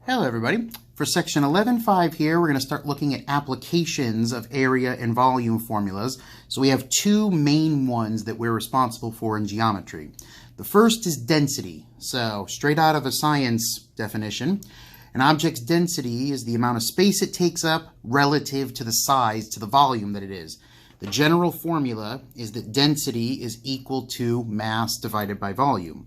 Hello everybody. For section 11.5 here, we're going to start looking at applications of area and volume formulas. So we have two main ones that we're responsible for in geometry. The first is density. So straight out of a science definition, an object's density is the amount of space it takes up relative to the size, to the volume that it is. The general formula is that density is equal to mass divided by volume.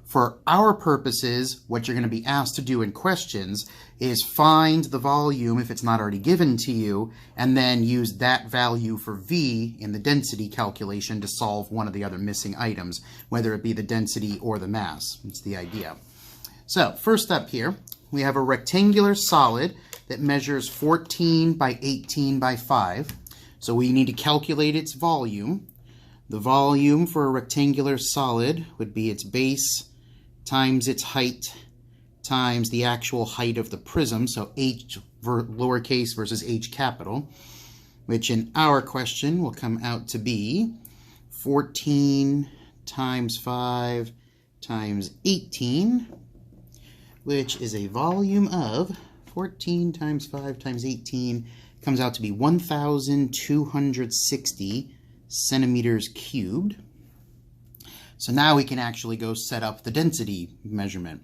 For our purposes, what you're going to be asked to do in questions is find the volume if it's not already given to you, and then use that value for V in the density calculation to solve one of the other missing items, whether it be the density or the mass. That's the idea. So, first up here, we have a rectangular solid that measures 14 by 18 by 5. So we need to calculate its volume. The volume for a rectangular solid would be its base times its height times the actual height of the prism, so h lowercase versus h capital, which in our question will come out to be 14 times 5 times 18, which is a volume of 14 times 5 times 18 comes out to be 1,260 centimeters cubed. So now we can actually go set up the density measurement.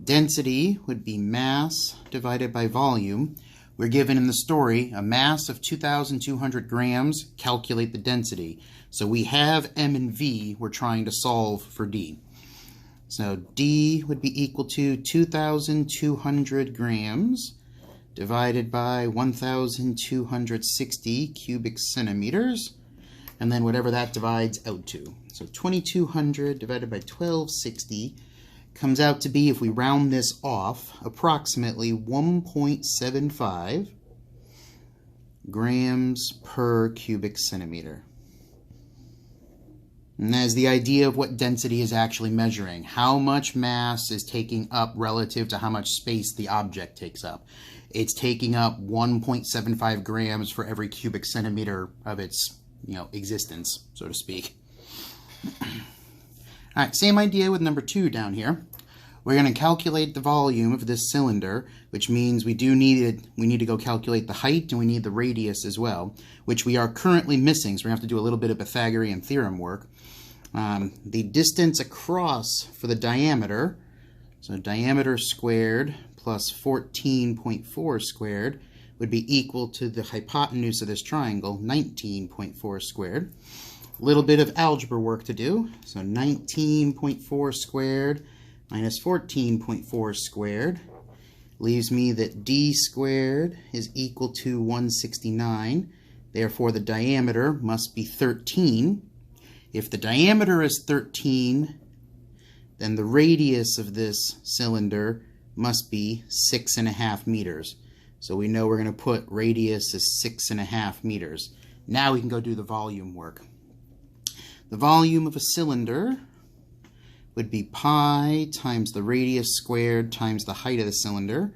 Density would be mass divided by volume. We're given in the story a mass of 2,200 grams. Calculate the density. So we have M and V. We're trying to solve for D. So D would be equal to 2,200 grams divided by 1,260 cubic centimeters, and then whatever that divides out to. So 2,200 divided by 1,260 comes out to be, if we round this off, approximately 1.75 grams per cubic centimeter. And that is the idea of what density is actually measuring. How much mass is taking up relative to how much space the object takes up. It's taking up 1.75 grams for every cubic centimeter of its existence, so to speak. All right, same idea with number 2 down here. We're going to calculate the volume of this cylinder, which means we need to go calculate the height, and we need the radius as well, which we are currently missing, so we're going to have to do a little bit of Pythagorean theorem work. The distance across for the diameter, so diameter squared plus 14.4 squared, would be equal to the hypotenuse of this triangle, 19.4 squared. A little bit of algebra work to do. So 19.4 squared minus 14.4 squared leaves me that D squared is equal to 169. Therefore, the diameter must be 13. If the diameter is 13, then the radius of this cylinder must be 6.5 meters. So we know we're going to put radius as 6.5 meters. Now we can go do the volume work. The volume of a cylinder would be pi times the radius squared times the height of the cylinder.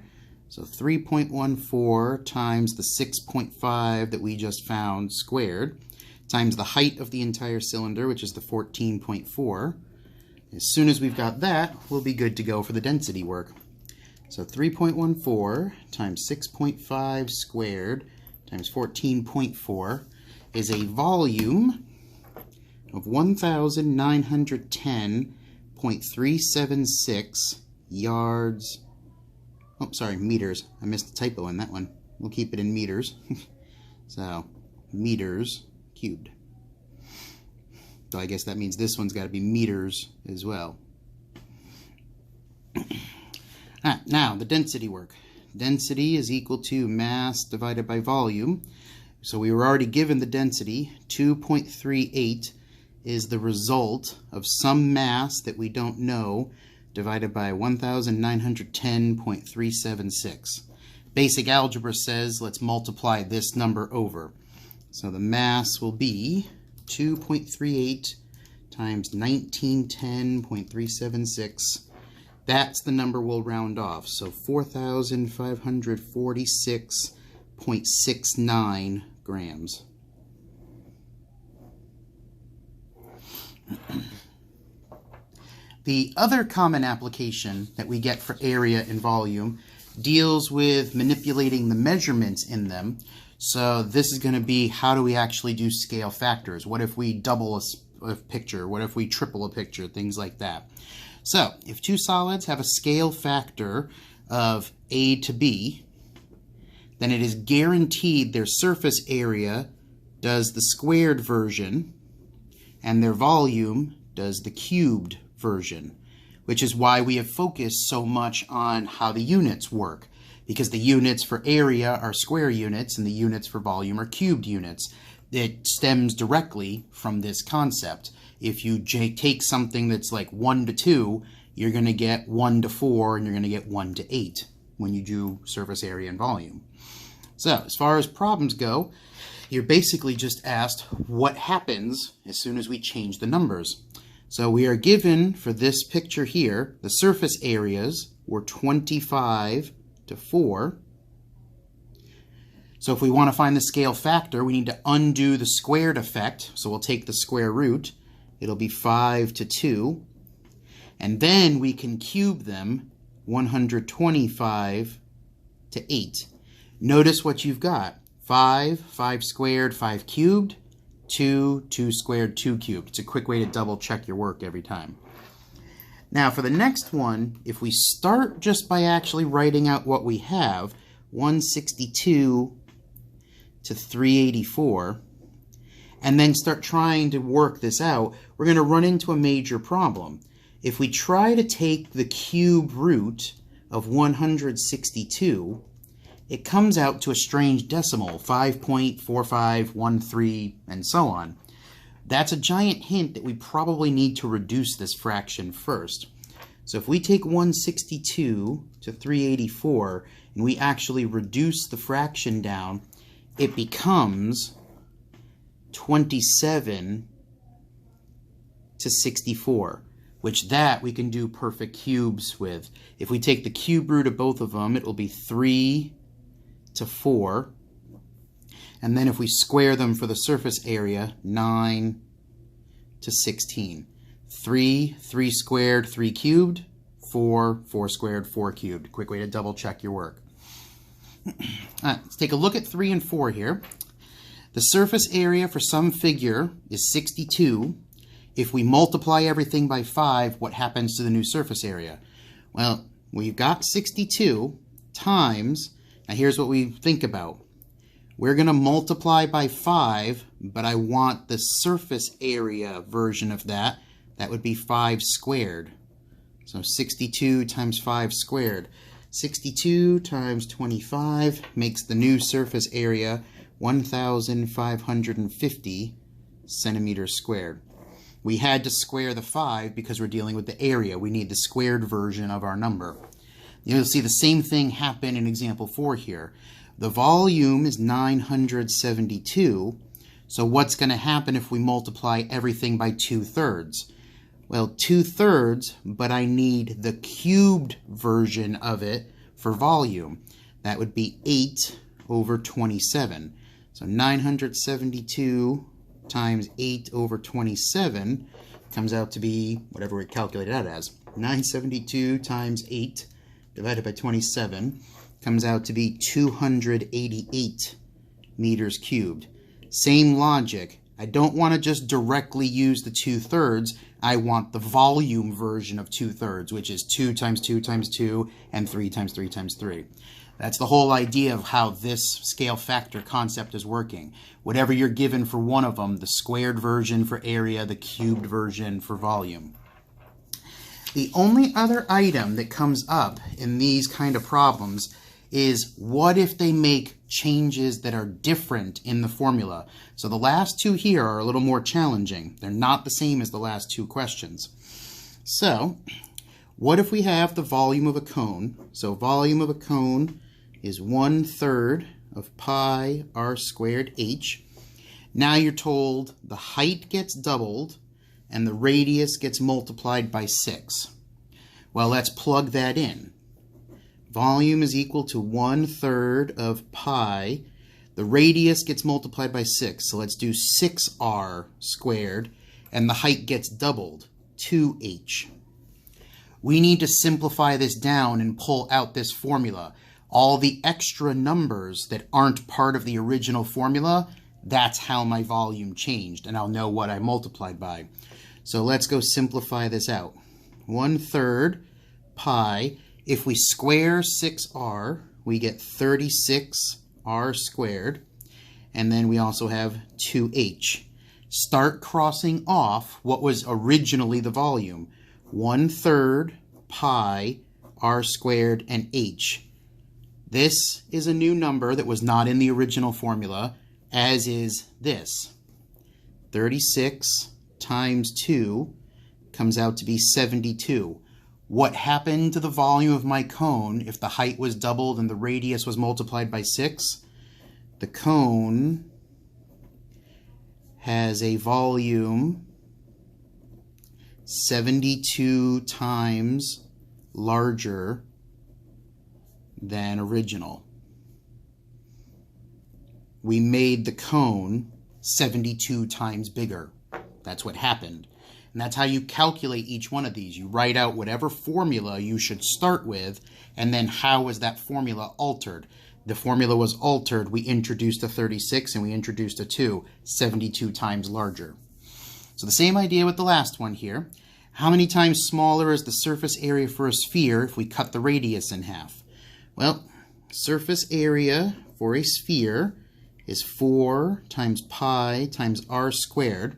So 3.14 times the 6.5 that we just found squared times the height of the entire cylinder, which is the 14.4. As soon as we've got that, we'll be good to go for the density work. So 3.14 times 6.5 squared times 14.4 is a volume of 1,910.376 yards. Oh, sorry, meters. I missed the typo in that one. We'll keep it in meters. So, meters cubed. So I guess that means this one's got to be meters as well. Now, the density work. Density is equal to mass divided by volume. So we were already given the density. 2.38 is the result of some mass that we don't know divided by 1,910.376. Basic algebra says let's multiply this number over. So the mass will be 2.38 times 1910.376. That's the number we'll round off. So 4,546.69 grams. The other common application that we get for area and volume deals with manipulating the measurements in them. So this is going to be, how do we actually do scale factors? What if we double a picture? What if we triple a picture? Things like that. So if two solids have a scale factor of A to B, then it is guaranteed their surface area does the squared version and their volume does the cubed version, which is why we have focused so much on how the units work, because the units for area are square units and the units for volume are cubed units. It stems directly from this concept. If you take something that's like 1 to 2, you're going to get 1 to 4 and you're going to get 1 to 8 when you do surface area and volume. So as far as problems go, you're basically just asked what happens as soon as we change the numbers. So we are given, for this picture here, the surface areas were 25 to 4. So if we want to find the scale factor, we need to undo the squared effect. So we'll take the square root. It'll be 5 to 2. And then we can cube them, 125 to 8. Notice what you've got. 5 squared, 5 cubed, 2 squared, 2 cubed. It's a quick way to double check your work every time. Now for the next one, if we start just by actually writing out what we have, 162 to 384, and then start trying to work this out, we're going to run into a major problem. If we try to take the cube root of 162, it comes out to a strange decimal, 5.4513, and so on. That's a giant hint that we probably need to reduce this fraction first. So if we take 162 to 384, and we actually reduce the fraction down, it becomes 27 to 64, which that we can do perfect cubes with. If we take the cube root of both of them, it will be 3 to 4. And then if we square them for the surface area, 9 to 16. 3 squared, 3 cubed, 4 squared, 4 cubed. Quick way to double check your work. Let's take a look at 3 and 4 here. The surface area for some figure is 62. If we multiply everything by 5, what happens to the new surface area? Well, we've got 62 times, now here's what we think about. We're going to multiply by 5, but I want the surface area version of that. That would be 5 squared. So 62 times 5 squared. 62 times 25 makes the new surface area 1,550 centimeters squared. We had to square the 5 because we're dealing with the area. We need the squared version of our number. You'll see the same thing happen in example 4 here. The volume is 972, so what's going to happen if we multiply everything by 2/3? Well, 2/3, but I need the cubed version of it for volume. That would be 8 over 27. So 972 times 8 over 27 comes out to be whatever we calculated out as. 972 times 8 divided by 27 comes out to be 288 meters cubed. Same logic. I don't want to just directly use the 2/3. I want the volume version of 2/3, which is 2 times 2 times 2 and 3 times 3 times 3. That's the whole idea of how this scale factor concept is working. Whatever you're given for one of them, the squared version for area, the cubed version for volume. The only other item that comes up in these kind of problems is what if they make changes that are different in the formula? So the last two here are a little more challenging. They're not the same as the last two questions. So what if we have the volume of a cone? So volume of a cone is 1/3 of pi r squared h. Now you're told the height gets doubled and the radius gets multiplied by 6. Well, let's plug that in. Volume is equal to 1/3 of pi. The radius gets multiplied by 6, so let's do 6r squared, and the height gets doubled, 2h. We need to simplify this down and pull out this formula. All the extra numbers that aren't part of the original formula, that's how my volume changed, and I'll know what I multiplied by. So let's go simplify this out. 1/3 pi, if we square 6r, we get 36r squared, and then we also have 2h. Start crossing off what was originally the volume. 1/3 pi r squared and h. This is a new number that was not in the original formula, as is this. 36 times 2 comes out to be 72. What happened to the volume of my cone if the height was doubled and the radius was multiplied by 6? The cone has a volume 72 times larger than original. We made the cone 72 times bigger. That's what happened. And that's how you calculate each one of these. You write out whatever formula you should start with, and then how was that formula altered. The formula was altered. We introduced a 36 and we introduced a 2, 72 times larger. So the same idea with the last one here. How many times smaller is the surface area for a sphere if we cut the radius in half? Well, surface area for a sphere is 4 times pi times r squared,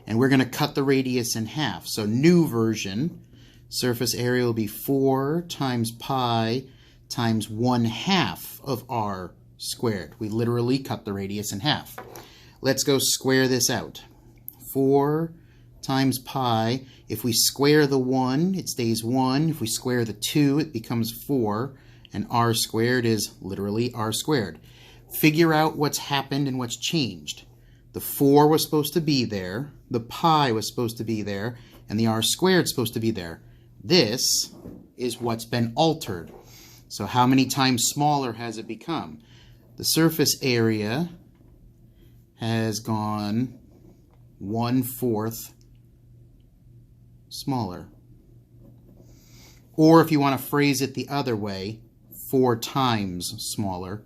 and we're going to cut the radius in half. So new version, surface area will be 4 times pi times 1/2 of r squared. We literally cut the radius in half. Let's go square this out. 4 times pi, if we square the 1, it stays 1. If we square the 2, it becomes 4. And r squared is literally r squared. Figure out what's happened and what's changed. The 4 was supposed to be there, the pi was supposed to be there, and the r squared is supposed to be there. This is what's been altered. So how many times smaller has it become? The surface area has gone 1/4 smaller. Or if you want to phrase it the other way, 4 times smaller.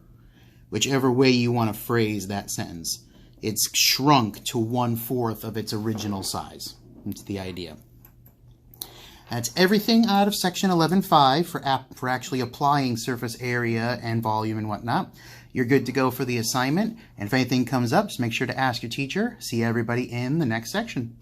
Whichever way you want to phrase that sentence. It's shrunk to 1/4 of its original size. That's the idea. That's everything out of section 11.5 for actually applying surface area and volume and whatnot. You're good to go for the assignment. And if anything comes up, just make sure to ask your teacher. See everybody in the next section.